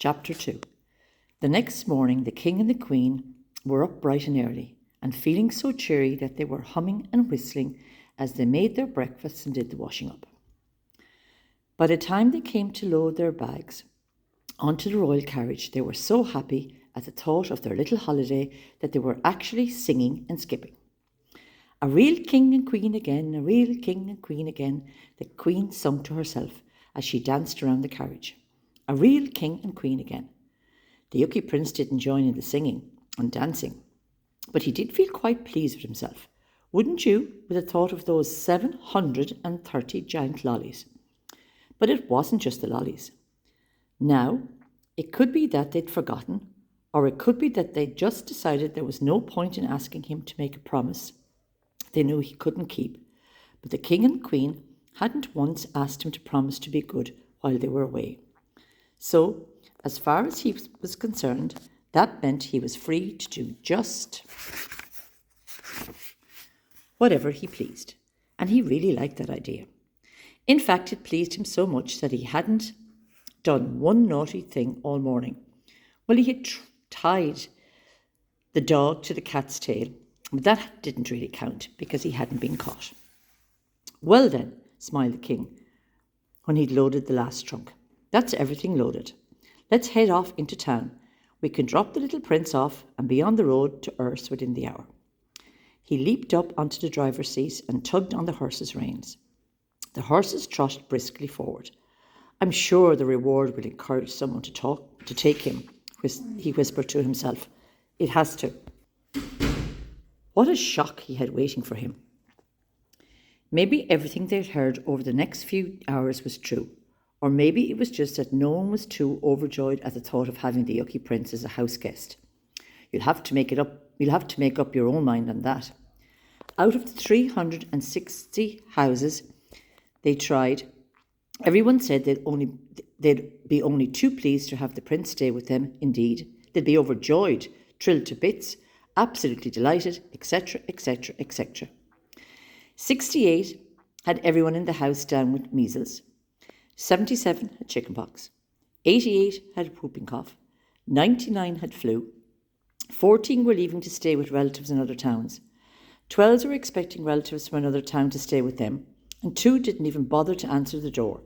Chapter 2. The next morning the king and the queen were up bright and early, and feeling so cheery that they were humming and whistling as they made their breakfasts and did the washing up. By the time they came to load their bags onto the royal carriage, they were so happy at the thought of their little holiday that they were actually singing and skipping. A real king and queen again, a real king and queen again, the queen sung to herself as she danced around the carriage. A real king and queen again. The Yuki prince didn't join in the singing and dancing, but he did feel quite pleased with himself. Wouldn't you, with the thought of those 730 giant lollies? But it wasn't just the lollies. Now, it could be that they'd forgotten, or it could be that they'd just decided there was no point in asking him to make a promise they knew he couldn't keep. But the king and queen hadn't once asked him to promise to be good while they were away. So, as far as he was concerned, that meant he was free to do just whatever he pleased. And he really liked that idea. In fact, it pleased him so much that he hadn't done one naughty thing all morning. Well, he had tied the dog to the cat's tail, but that didn't really count because he hadn't been caught. Well then, smiled the king when he'd loaded the last trunk. That's everything loaded. Let's head off into town. We can drop the little prince off and be on the road to Erse within the hour. He leaped up onto the driver's seat and tugged on the horse's reins. The horses trotted briskly forward. I'm sure the reward will encourage someone to take him, he whispered to himself. It has to. What a shock he had waiting for him. Maybe everything they'd heard over the next few hours was true, or maybe it was just that no one was too overjoyed at the thought of having the Yuki prince as a house guest. You'll have to make up your own mind on that. Out of the 360 houses they tried, everyone said they'd be only too pleased to have the prince stay with them. Indeed, they'd be overjoyed, thrilled to bits, absolutely delighted, etc., etc., etc. 68 had everyone in the house down with measles. 77 had chickenpox. 88 had whooping cough. 99 had flu. 14 were leaving to stay with relatives in other towns. 12 were expecting relatives from another town to stay with them, and 2 didn't even bother to answer the door,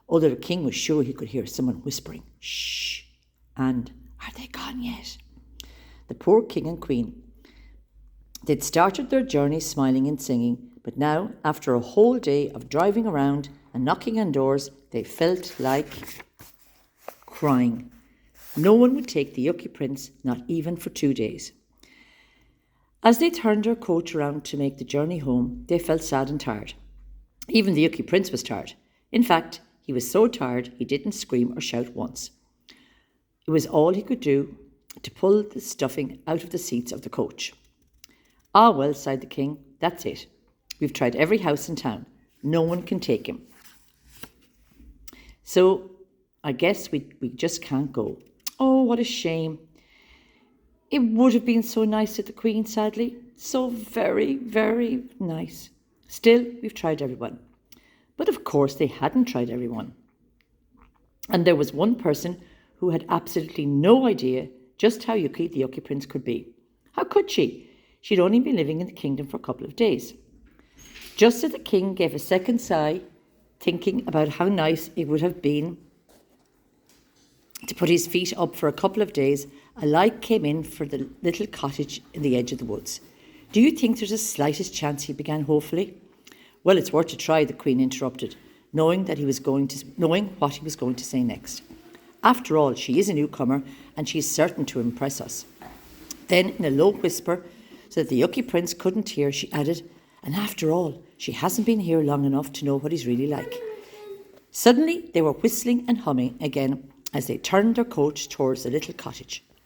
although the king was sure he could hear someone whispering, "Shh," and "Are they gone yet?" The poor king and queen. They'd started their journey smiling and singing, but now, after a whole day of driving around and knocking on doors, they felt like crying. No one would take the Yuki prince, not even for 2 days. As they turned their coach around to make the journey home, they felt sad and tired. Even the Yuki prince was tired. In fact, he was so tired he didn't scream or shout once. It was all he could do to pull the stuffing out of the seats of the coach. Ah, well, sighed the king, that's it. We've tried every house in town. No one can take him. So I guess we just can't go. Oh, what a shame. It would have been so nice, said the queen sadly. So very, very nice. Still, we've tried everyone. But of course they hadn't tried everyone. And there was one person who had absolutely no idea just how Yuki the Yuki prince could be. How could she? She'd only been living in the kingdom for a couple of days. Just as the king gave a second sigh, thinking about how nice it would have been to put his feet up for a couple of days, a light came in for the little cottage in the edge of the woods. Do you think there's the slightest chance, he began hopefully? Well, it's worth a try, the queen interrupted, knowing what he was going to say next. After all, she is a newcomer, and she is certain to impress us. Then, in a low whisper, so that the Yuki prince couldn't hear, she added, and after all, she hasn't been here long enough to know what he's really like. Suddenly, they were whistling and humming again as they turned their coach towards the little cottage.